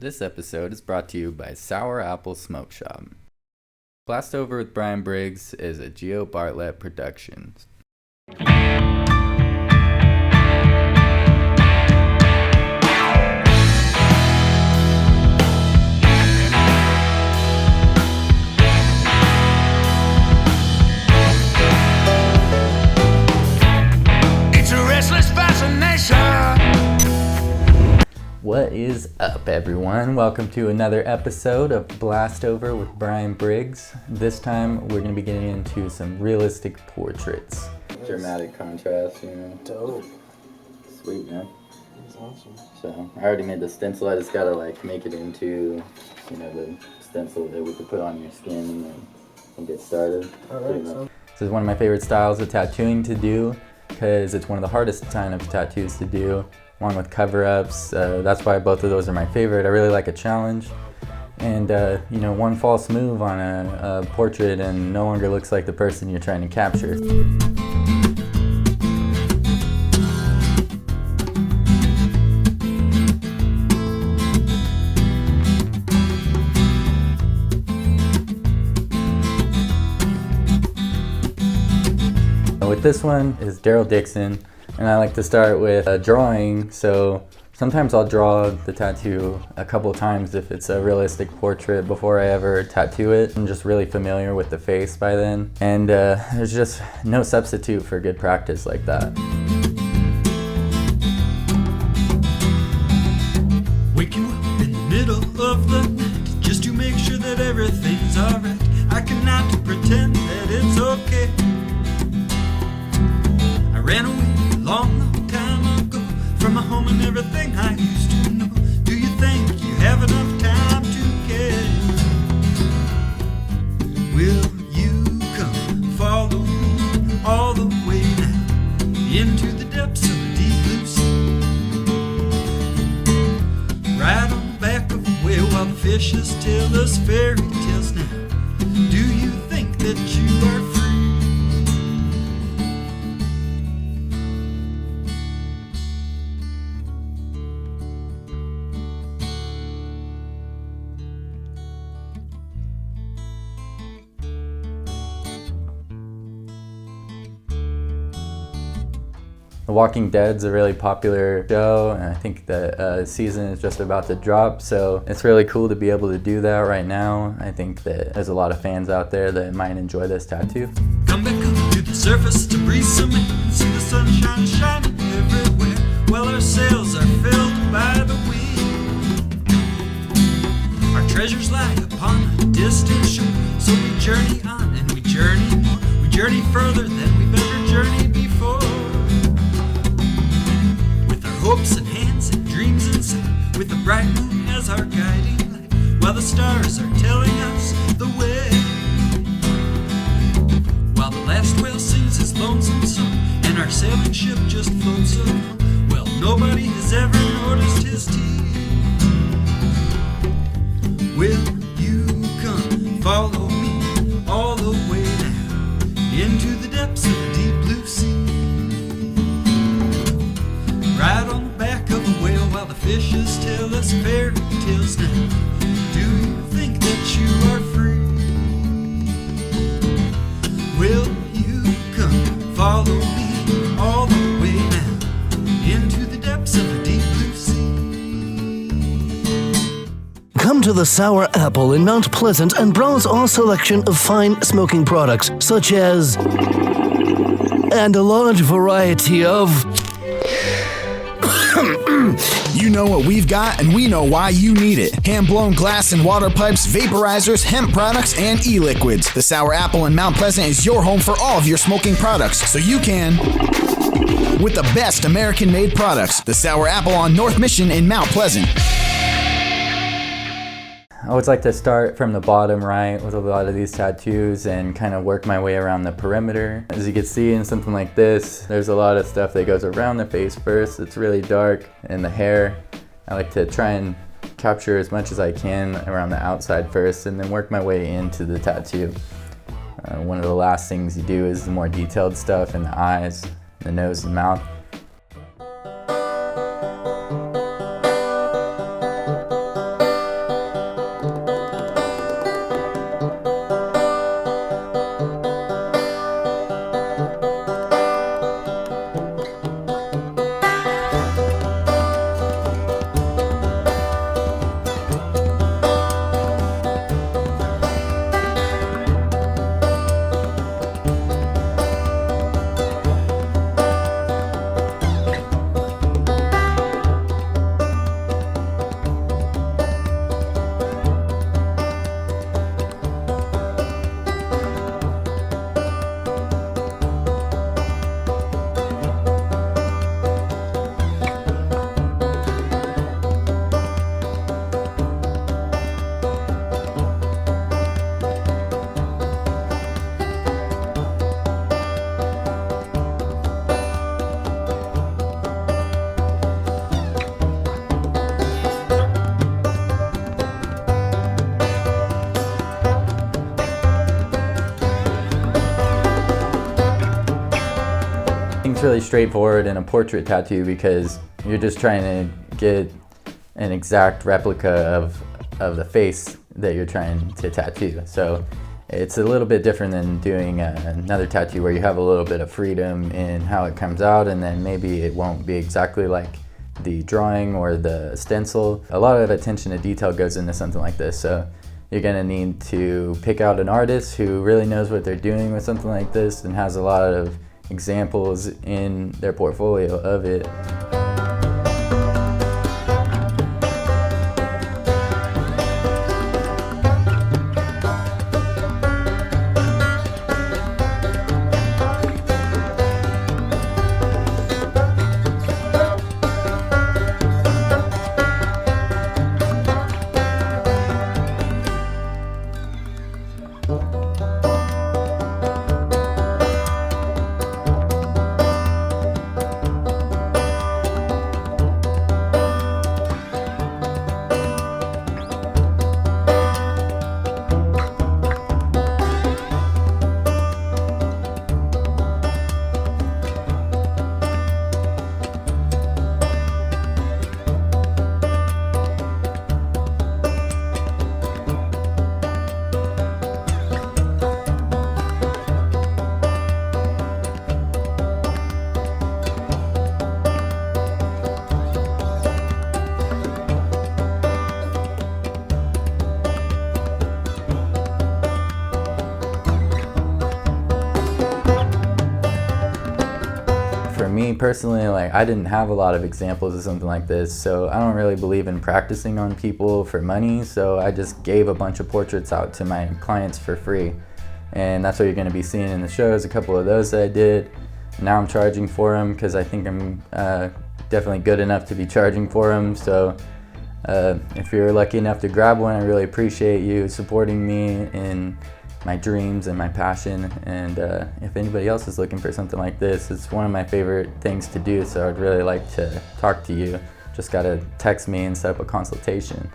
This episode is brought to you by Sour Apple Smoke Shop. Blastover with Bryan Briggs is a Gio Bartlett production. It's a restless fascination. What is up, everyone? Welcome to another episode of Blastover with Bryan Briggs. This time we're going to be getting into some realistic portraits. Dramatic contrast, you know. Dope. Sweet, man. That's awesome. So I already made the stencil. I just gotta make it into, the stencil that we could put on your skin and then get started. Alright, This is one of my favorite styles of tattooing to do because it's one of the hardest kind of tattoos to do, along with cover-ups. That's why both of those are my favorite. I really like a challenge. And, one false move on a portrait and no longer looks like the person you're trying to capture. With this one is Daryl Dixon, and I like to start with a drawing. So sometimes I'll draw the tattoo a couple times if it's a realistic portrait before I ever tattoo it. I'm just really familiar with the face by then, and there's just no substitute for good practice like that. Waking up in the middle of the night just to make sure that everything's alright. I cannot pretend that it's okay. I ran away a long time ago from my home and everything I used to know. Do you think you have enough time to care? Will you come follow me all the way now into the depths of the deep blue sea? Right on the back of a whale while the fishes tell us fairy tales now. Do you think that you are free? The Walking Dead's a really popular show, and I think the season is just about to drop, so it's really cool to be able to do that right now. I think that there's a lot of fans out there that might enjoy this tattoo. Come back up to the surface to breathe some air and see the sunshine shining everywhere while our sails are filled by the wind. Our treasures lie upon a distant shore, so we journey on and we journey more. We journey further than we've ever journeyed before. Hopes and hands and dreams inside, with the bright moon as our guiding light, while the stars are telling us the way. While the last whale sings his lonesome song, and our sailing ship just floats along, well, nobody has ever noticed his teeth. Will you come follow me all the way now into the depths of the deep blue sea? Right on the back of a whale while the fishes tell us fairy tales now. Do you think that you are free? Will you come follow me all the way now into the depths of the deep blue sea? Come to the Sour Apple in Mount Pleasant and browse our selection of fine smoking products such as and a large variety of You know what we've got, and we know why you need it. Hand-blown glass and water pipes, vaporizers, hemp products, and e-liquids. The Sour Apple in Mount Pleasant is your home for all of your smoking products, so you can with the best American-made products. The Sour Apple on North Mission in Mount Pleasant. I always like to start from the bottom right with a lot of these tattoos and kind of work my way around the perimeter. As you can see in something like this, there's a lot of stuff that goes around the face first. It's really dark, and the hair, I like to try and capture as much as I can around the outside first and then work my way into the tattoo. One of the last things you do is the more detailed stuff in the eyes, the nose and mouth. it's really straightforward in a portrait tattoo because you're just trying to get an exact replica of the face that you're trying to tattoo. So it's a little bit different than doing another tattoo where you have a little bit of freedom in how it comes out, and then maybe it won't be exactly like the drawing or the stencil. A lot of attention to detail goes into something like this, so you're gonna need to pick out an artist who really knows what they're doing with something like this and has a lot of examples in their portfolio of it. For me personally, like, I didn't have a lot of examples of something like this, so I don't really believe in practicing on people for money, so I just gave a bunch of portraits out to my clients for free. And that's what you're going to be seeing in the shows, a couple of those that I did. Now I'm charging for them because I think I'm definitely good enough to be charging for them. So if you're lucky enough to grab one, I really appreciate you supporting me in my dreams and my passion. And if anybody else is looking for something like this, it's one of my favorite things to do, so I'd really like to talk to you. Just gotta text me and set up a consultation.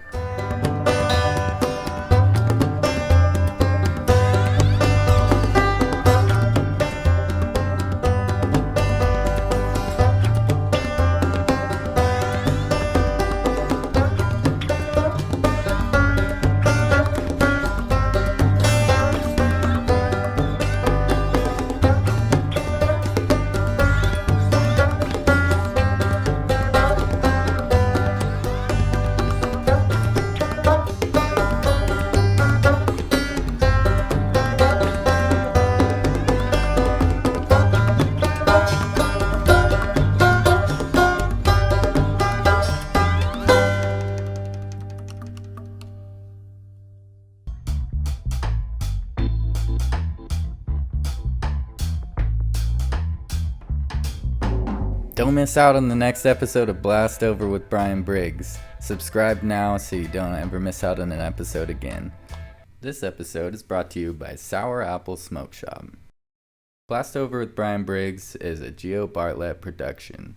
Don't miss out on the next episode of Blastover with Bryan Briggs. Subscribe now so you don't ever miss out on an episode again. This episode is brought to you by Sour Apple Smoke Shop. Blastover with Bryan Briggs is a Gio Bartlett production.